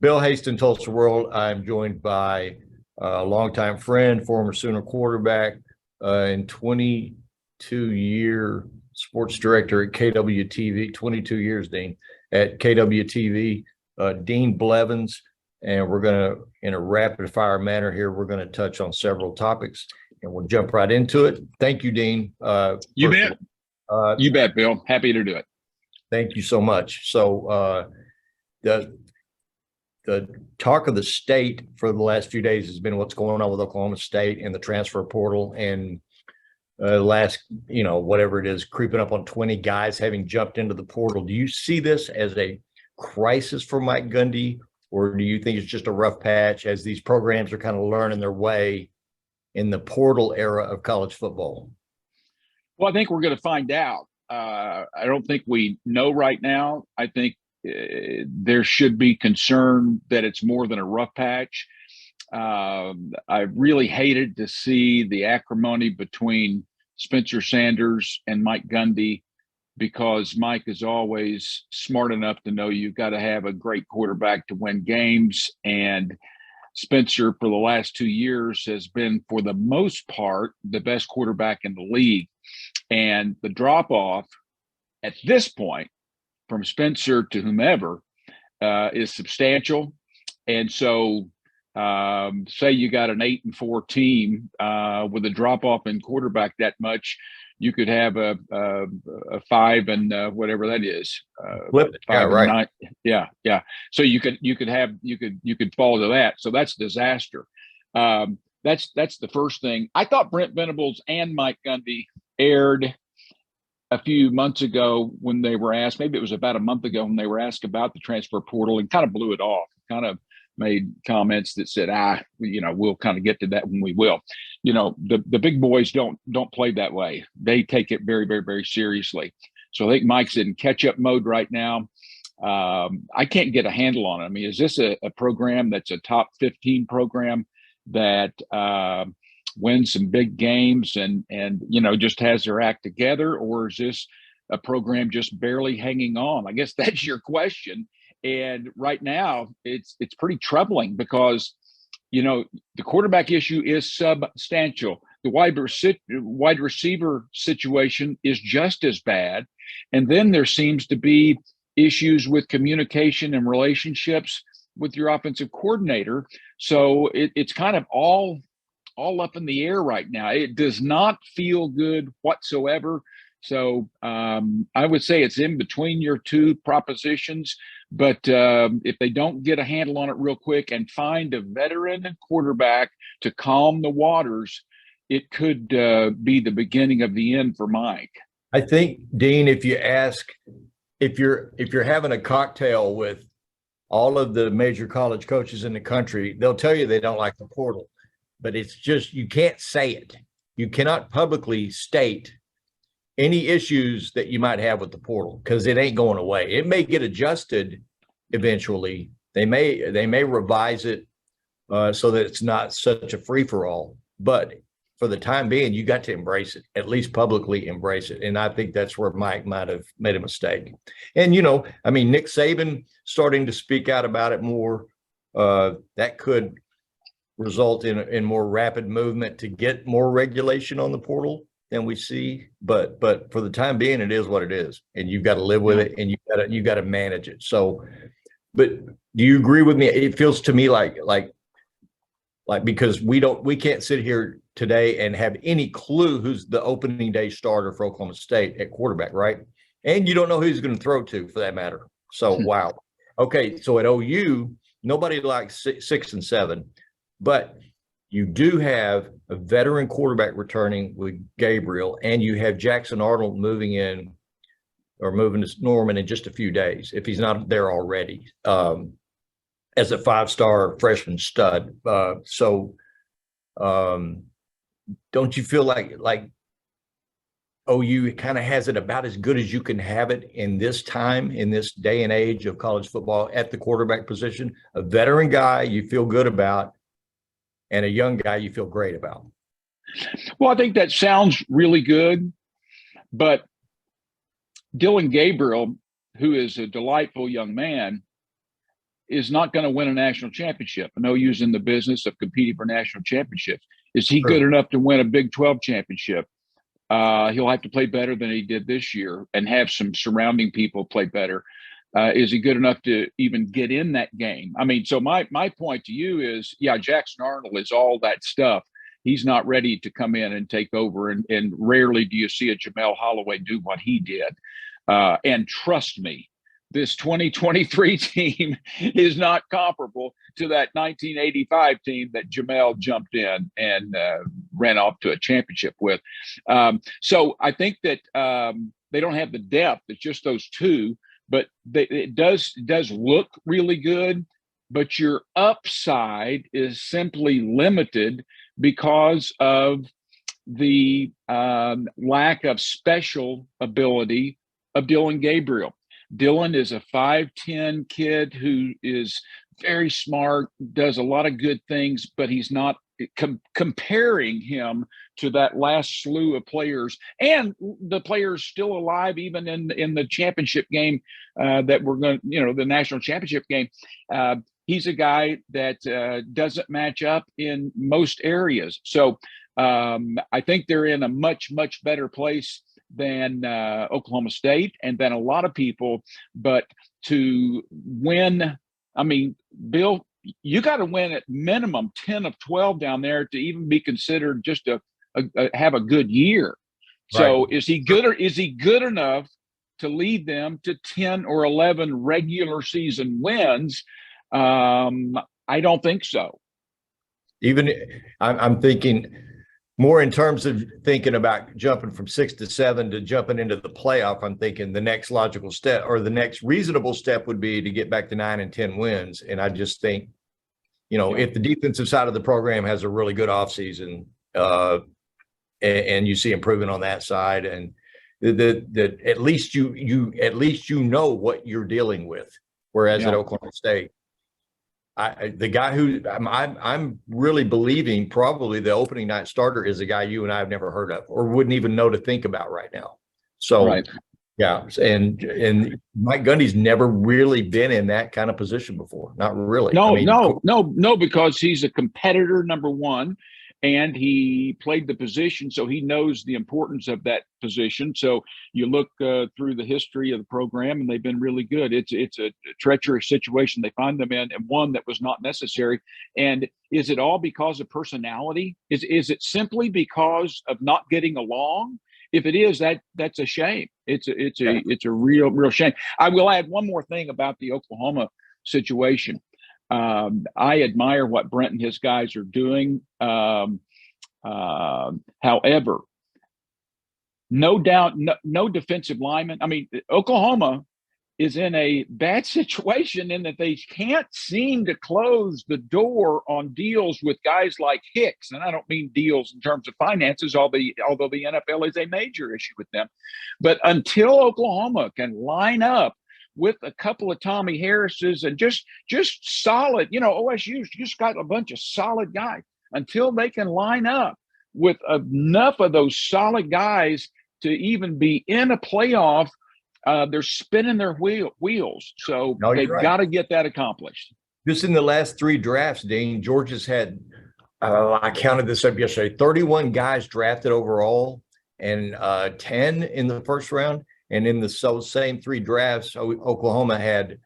Bill Haisten, Tulsa World. I'm joined by a longtime friend, former Sooner quarterback, and 22-year sports director at KWTV, 22 years, Dean, at KWTV, Dean Blevins. And we're going to, in a rapid fire manner here, we're going to touch on several topics and we'll jump right into it. Thank you, Dean. You bet. You bet, Bill. Happy to do it. Thank you so much. So the talk of the state for the last few days has been what's going on with Oklahoma State and the transfer portal, and last, whatever it is, creeping up on 20 guys having jumped into the portal. Do you see this as a crisis for Mike Gundy, or do you think it's just a rough patch as these programs are kind of learning their way in the portal era of college football? Well, I think we're going to find out. I don't think we know right now. I think there should be concern that it's more than a rough patch. I really hated to see the acrimony between Spencer Sanders and Mike Gundy, because Mike is always smart enough to know you've got to have a great quarterback to win games. And Spencer, for the last 2 years, has been, for the most part, the best quarterback in the league. And the drop-off at this point from Spencer to whomever is substantial. And so say you got an 8-4 team with a drop-off in quarterback that much, you could have a 5 and whatever that is. 5 and 9. Yeah. So you could fall to that. So that's disaster. That's the first thing. I thought Brent Venables and Mike Gundy aired a few months ago when they were asked, maybe it was about a month ago when they were asked about the transfer portal, and kind of blew it off, kind of made comments that said, we'll kind of get to that when we will. The big boys don't play that way. They take it very, very, very seriously. So I think Mike's in catch-up mode right now. I can't get a handle on it. I mean, is this a program that's a top 15 program that wins some big games and just has their act together, or is this a program just barely hanging on? I guess that's your question. And right now it's pretty troubling because the quarterback issue is substantial. The wide receiver situation is just as bad, and then there seems to be issues with communication and relationships with your offensive coordinator. So it's kind of all up in the air right now. It does not feel good whatsoever. So I would say it's in between your two propositions. But if they don't get a handle on it real quick and find a veteran quarterback to calm the waters, it could be the beginning of the end for Mike. I think, Dean, if you ask, if you're having a cocktail with all of the major college coaches in the country, they'll tell you they don't like the portal. But it's just, you can't say it. You cannot publicly state any issues that you might have with the portal, because it ain't going away. It may get adjusted eventually. They may revise it so that it's not such a free-for-all. But for the time being, you got to embrace it, at least publicly embrace it. And I think that's where Mike might have made a mistake. And, Nick Saban starting to speak out about it more, that could result in more rapid movement to get more regulation on the portal than we see. But for the time being, it is what it is, and you've got to live with it, and you got to manage it. So, but do you agree with me? It feels to me like because we can't sit here today and have any clue who's the opening day starter for Oklahoma State at quarterback, right? And you don't know who he's going to throw to, for that matter. So wow. Okay, so at OU, nobody likes 6 and 7. But you do have a veteran quarterback returning with Gabriel, and you have Jackson Arnold moving to Norman in just a few days, if he's not there already, as a 5-star freshman stud. Don't you feel like OU kind of has it about as good as you can have it in this time, in this day and age of college football, at the quarterback position? A veteran guy you feel good about, and a young guy you feel great about. Well, I think that sounds really good, but Dylan Gabriel, who is a delightful young man, is not going to win a national championship. I know he's in the business of competing for national championships. Is he good enough to win a Big 12 championship? He'll have to play better than he did this year and have some surrounding people play better. Is he good enough to even get in that game? I mean, so my point to you is, yeah, Jackson Arnold is all that stuff. He's not ready to come in and take over. And rarely do you see a Jamel Holloway do what he did. And trust me, this 2023 team is not comparable to that 1985 team that Jamel jumped in and ran off to a championship with. So I think that they don't have the depth. It's just those two, but it does look really good. But your upside is simply limited because of the lack of special ability of Dylan Gabriel. Dylan is a 5'10" kid who is very smart, does a lot of good things, but he's not comparing him to that last slew of players and the players still alive, even in the championship game that we're going to, the national championship game. He's a guy that doesn't match up in most areas. So I think they're in a much, much better place than Oklahoma State and than a lot of people. But to win, I mean, Bill, you got to win at minimum 10 of 12 down there to even be considered just to have a good year. Right. So is he good, or is he good enough to lead them to 10 or 11 regular season wins? I don't think so. Even I'm thinking more in terms of thinking about jumping from 6 to 7 to jumping into the playoff. I'm thinking the next logical step or the next reasonable step would be to get back to 9 and 10 wins. And I just think, if the defensive side of the program has a really good offseason and you see improvement on that side, and that at least you know what you're dealing with. Whereas at Oklahoma State, the guy who I'm really believing probably the opening night starter is a guy you and I have never heard of or wouldn't even know to think about right now. So, right. Yeah. And Mike Gundy's never really been in that kind of position before. Not really. No, because he's a competitor, number one, and he played the position, so he knows the importance of that position. So you look through the history of the program, and they've been really good. It's a treacherous situation they find them in, and one that was not necessary. And is it all because of personality? Is it simply because of not getting along? If it is, that's a shame. It's a real shame. I will add one more thing about the Oklahoma situation. I admire what Brent and his guys are doing. However, no doubt, no defensive lineman. I mean, Oklahoma is in a bad situation in that they can't seem to close the door on deals with guys like Hicks. And I don't mean deals in terms of finances, although the NFL is a major issue with them. But until Oklahoma can line up with a couple of Tommy Harrises and just solid, OSU's just got a bunch of solid guys. Until they can line up with enough of those solid guys to even be in a playoff, they're spinning their wheels. So they've got to get that accomplished. Just in the last 3 drafts, Dean, Georgia's had, I counted this up yesterday, 31 guys drafted overall and 10 in the first round. And in the same 3 drafts, Oklahoma had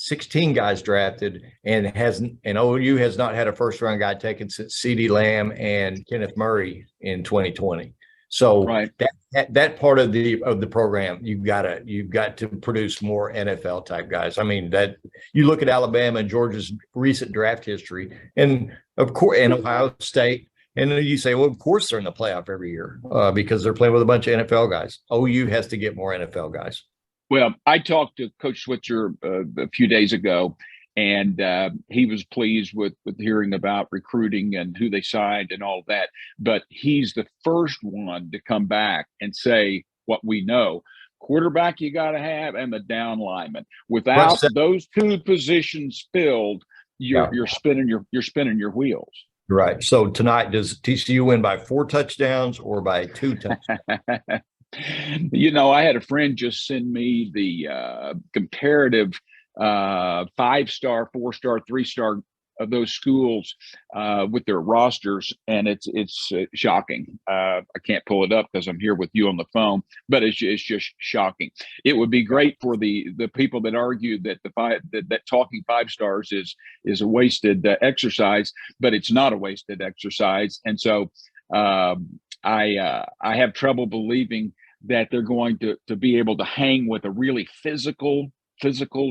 16 guys drafted and OU has not had a first round guy taken since CeeDee Lamb and Kenneth Murray in 2020. So that part of the program, you've got to produce more NFL type guys. I mean, that you look at Alabama and Georgia's recent draft history, and of course, and Ohio State, and then you say, well, of course they're in the playoff every year because they're playing with a bunch of NFL guys. OU has to get more NFL guys. Well, I talked to Coach Switzer a few days ago, and he was pleased with hearing about recruiting and who they signed and all of that. But he's the first one to come back and say what we know. Quarterback you got to have, and the down lineman. Without those 2 positions filled, you're spinning your wheels. Right. So tonight, does TCU win by 4 touchdowns or by 2 touchdowns? I had a friend just send me the comparative 5-star, 4-star, 3-star of those schools with their rosters, and it's shocking. I can't pull it up because I'm here with you on the phone, but it's just shocking. It would be great for the people that argue that that talking 5 stars is a wasted exercise, but it's not a wasted exercise. And so I have trouble believing that they're going to be able to hang with a really physical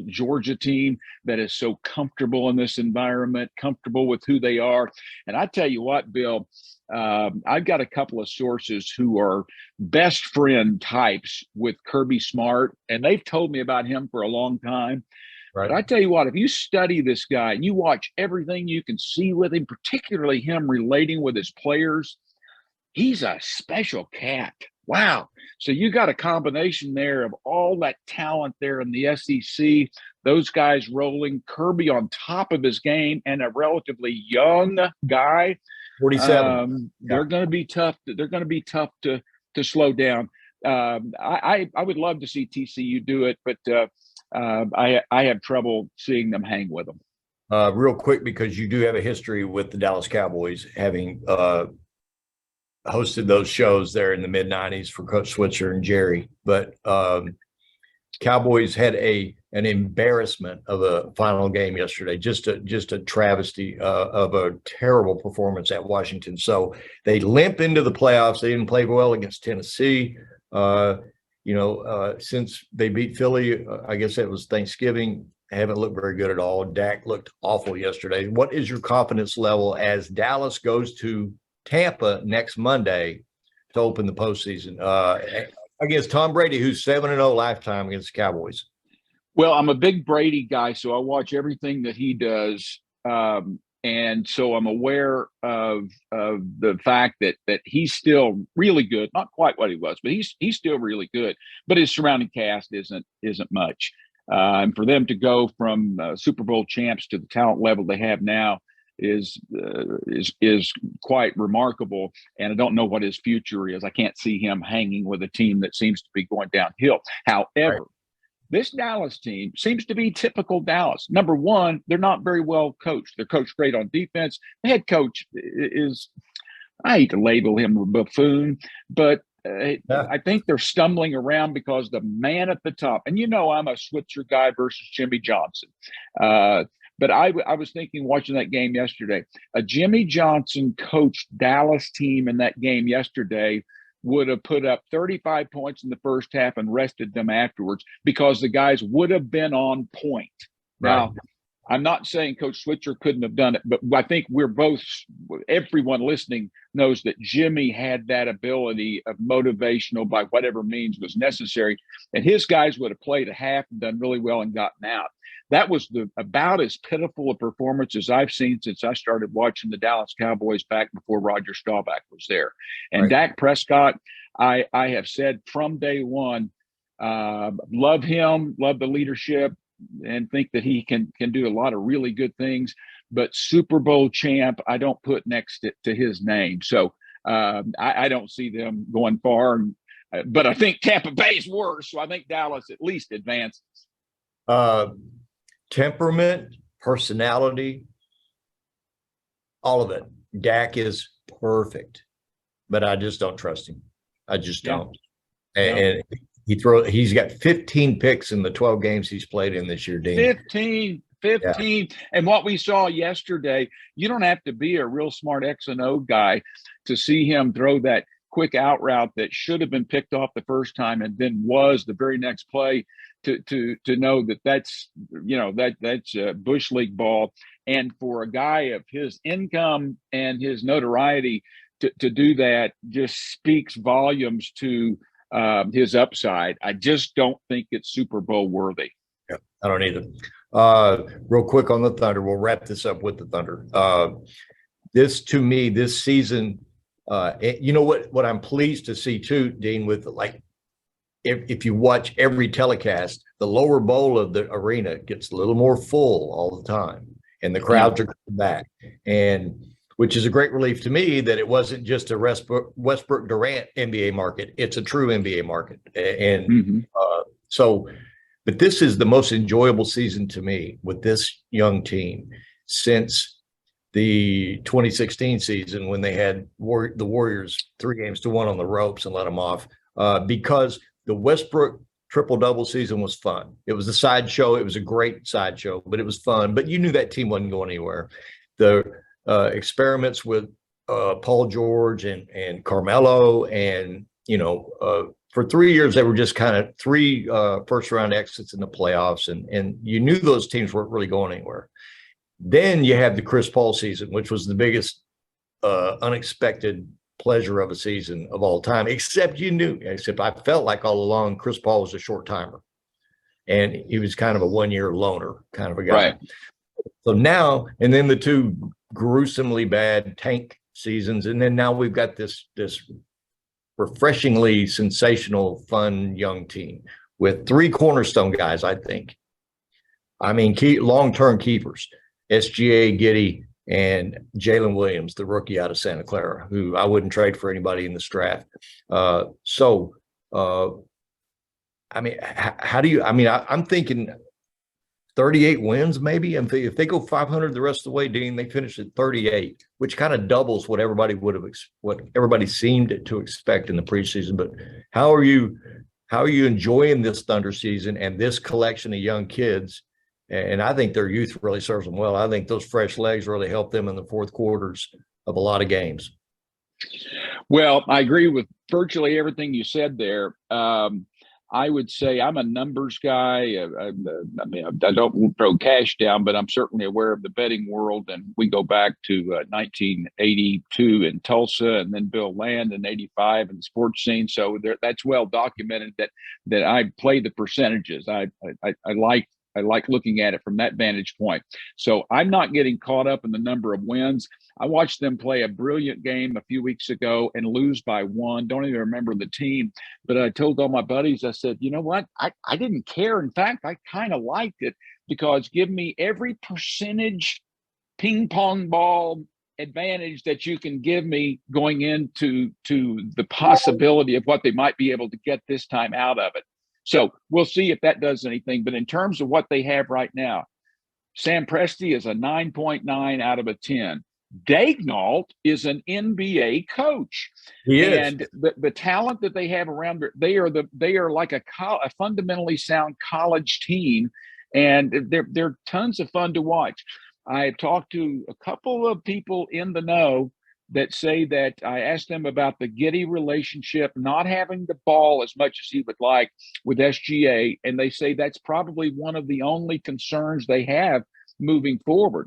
Georgia team that is so comfortable in this environment, comfortable with who they are. And I tell you what, Bill, I've got a couple of sources who are best friend types with Kirby Smart, and they've told me about him for a long time. Right. But I tell you what, if you study this guy and you watch everything you can see with him, particularly him relating with his players, he's a special cat. Wow. So you got a combination there of all that talent there in the SEC, those guys rolling, Kirby on top of his game, and a relatively young guy. 47. They're going to be tough. They're going to be tough to slow down. I would love to see TCU do it, but I have trouble seeing them hang with them. Real quick, because you do have a history with the Dallas Cowboys, having hosted those shows there in the mid-90s for Coach Switzer and Jerry. But Cowboys had an embarrassment of a final game yesterday, just a travesty of a terrible performance at Washington. So they limp into the playoffs. They didn't play well against Tennessee. Since they beat Philly, I guess it was Thanksgiving, haven't looked very good at all. Dak looked awful yesterday. What is your confidence level as Dallas goes to Tampa next Monday to open the postseason against Tom Brady, who's 7-0 lifetime against the Cowboys? Well, I'm a big Brady guy, so I watch everything that he does, and so I'm aware of the fact that he's still really good. Not quite what he was, but he's still really good. But his surrounding cast isn't much, and for them to go from Super Bowl champs to the talent level they have now is quite remarkable, and I don't know what his future is. I can't see him hanging with a team that seems to be going downhill. However, This Dallas team seems to be typical Dallas. Number one, they're not very well coached. They're coached great on defense. The head coach is, I hate to label him a buffoon, but I think they're stumbling around because the man at the top, and I'm a Switzer guy versus Jimmy Johnson. But I was thinking, watching that game yesterday, a Jimmy Johnson coached Dallas team in that game yesterday would have put up 35 points in the first half and rested them afterwards because the guys would have been on point. Right. Now, I'm not saying Coach Switzer couldn't have done it, but I think everyone listening knows that Jimmy had that ability of motivational by whatever means was necessary. And his guys would have played a half and done really well and gotten out. That was about as pitiful a performance as I've seen since I started watching the Dallas Cowboys back before Roger Staubach was there. And right. Dak Prescott, I have said from day one, love him, love the leadership, and think that he can do a lot of really good things. But Super Bowl champ, I don't put next to his name. So I don't see them going far. But I think Tampa Bay is worse. So I think Dallas at least advances. Temperament, personality, all of it. Dak is perfect, but I just don't trust him. I just don't. And he's got 15 picks in the 12 games he's played in this year, Dean. 15. Yeah. And what we saw yesterday, you don't have to be a real smart X and O guy to see him throw that quick out route that should have been picked off the first time and then was the very next play to know that's a Bush League ball. And for a guy of his income and his notoriety to do that just speaks volumes to his upside. I just don't think it's Super Bowl worthy. Yeah, I don't either. Real quick on the Thunder, we'll wrap this up with the Thunder. This season, what I'm pleased to see too, Dean, with if you watch every telecast, the lower bowl of the arena gets a little more full all the time, and the crowds are coming back, and which is a great relief to me that it wasn't just a Westbrook Durant NBA market. It's a true NBA market. And so But this is the most enjoyable season to me with this young team since the 2016 season when they had the Warriors 3-1 on the ropes and let them off, because the Westbrook triple-double season was fun. It was a sideshow. It was a great sideshow, but it was fun. But you knew that team wasn't going anywhere. The experiments with Paul George and Carmelo, and for 3 years they were just kind of three first-round exits in the playoffs, and you knew those teams weren't really going anywhere. Then you have the Chris Paul season, which was the biggest unexpected pleasure of a season of all time, except I felt like all along Chris Paul was a short timer, and he was kind of a 1-year loner kind of a guy. Right. So now, and then the two gruesomely bad tank seasons, and then now we've got this refreshingly sensational, fun young team with three cornerstone guys, I think. I mean, long-term keepers, SGA, Giddey, and Jalen Williams, the rookie out of Santa Clara, who I wouldn't trade for anybody in this draft. I mean, how do you – I mean, I'm thinking 38 wins maybe. If they go 500 the rest of the way, Dean, they finish at 38, which kind of doubles what everybody what everybody seemed to expect in the preseason. But how are you enjoying this Thunder season and this collection of young kids? And I think their youth really serves them well. I think those fresh legs really help them in the fourth quarters of a lot of games. Well, I agree with virtually everything you said there. I would say I'm a numbers guy. I mean, I don't throw cash down, but I'm certainly aware of the betting world. And we go back to 1982 in Tulsa, and then Bill Land in '85 in the sports scene. So that's well documented that I play the percentages. I like looking at it from that vantage point. So I'm not getting caught up in the number of wins. I watched them play a brilliant game a few weeks ago and lose by 1. Don't even remember the team. But I told all my buddies, I said, you know what? I didn't care. In fact, I kind of liked it, because give me every percentage ping pong ball advantage that you can give me going into the possibility of what they might be able to get this time out of it. So we'll see if that does anything. But in terms of what they have right now, Sam Presti is a 9.9 out of a 10. Daignault is an NBA coach. He is. And the talent that they have around, they are like a fundamentally sound college team, and they're tons of fun to watch. I have talked to a couple of people in the know that say that I asked them about the Giddey relationship, not having the ball as much as he would like with SGA, and they say that's probably one of the only concerns they have moving forward.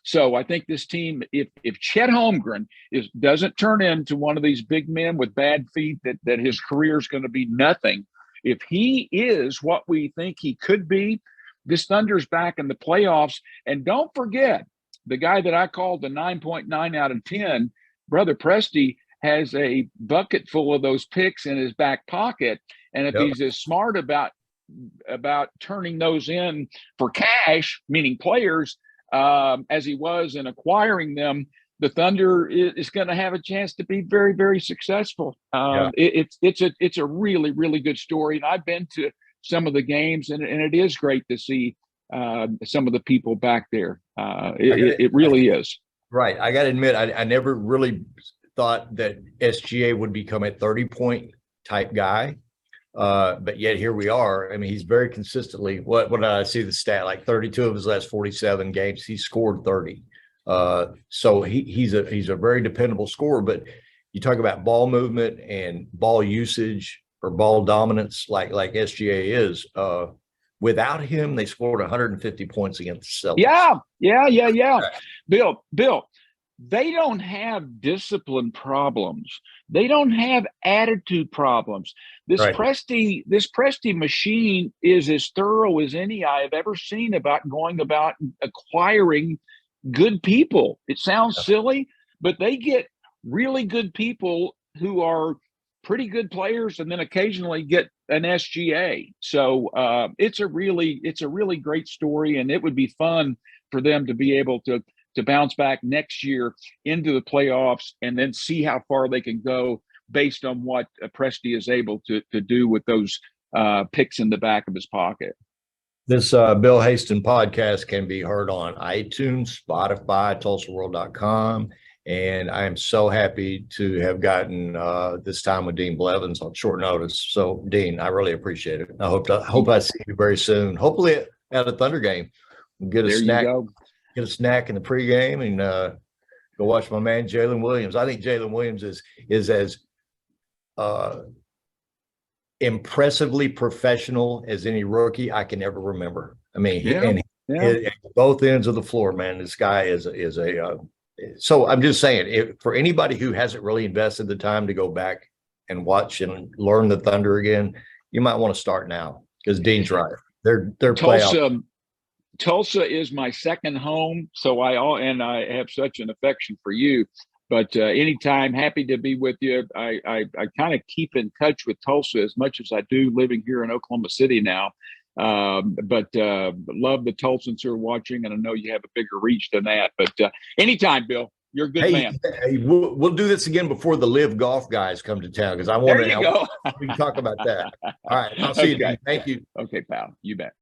So I think this team, if Chet Holmgren doesn't turn into one of these big men with bad feet that his career is going to be nothing, if he is what we think he could be, this Thunder's back in the playoffs. And don't forget, the guy that I called the 9.9 out of 10, Brother Presti, has a bucket full of those picks in his back pocket. And if he's as smart about turning those in for cash, meaning players, as he was in acquiring them, the Thunder is going to have a chance to be very, very successful. It's a really, really good story. And I've been to some of the games, and it is great to see some of the people back there. It really is. Right. I got to admit, I never really thought that SGA would become a 30-point type guy. But yet here we are. I mean, he's very consistently, what did I see the stat? Like 32 of his last 47 games, he scored 30. So he's a very dependable scorer. But you talk about ball movement and ball usage or ball dominance like SGA is. Without him, they scored 150 points against the Celtics. Yeah. Bill, they don't have discipline problems. They don't have attitude problems. This Presti machine is as thorough as any I have ever seen about going about acquiring good people. It sounds silly, but they get really good people who are pretty good players, and then occasionally get an SGA. So it's a really great story, and it would be fun for them to be able to bounce back next year into the playoffs, and then see how far they can go based on what Presti is able to do with those picks in the back of his pocket. This Bill Haisten podcast can be heard on iTunes, Spotify, TulsaWorld.com. And I am so happy to have gotten this time with Dean Blevins on short notice. So, Dean, I really appreciate it. I hope I see you very soon. Hopefully at a Thunder game. We'll get a snack. Get a snack in the pregame and go watch my man Jalen Williams. I think Jalen Williams is as impressively professional as any rookie I can ever remember. I mean, at both ends of the floor, man, this guy is a so I'm just saying, for anybody who hasn't really invested the time to go back and watch and learn the Thunder again, you might want to start now, because Dean's right. They're playoff. Tulsa is my second home, so I have such an affection for you. But anytime, happy to be with you. I kind of keep in touch with Tulsa as much as I do living here in Oklahoma City now. But love the Tulsans who are watching, and I know you have a bigger reach than that. But anytime, Bill, you're a good man. Hey, we'll do this again before the Live Golf guys come to town, because I want to. We can talk about that. All right, I'll see you. Thank you. Okay, pal. You bet.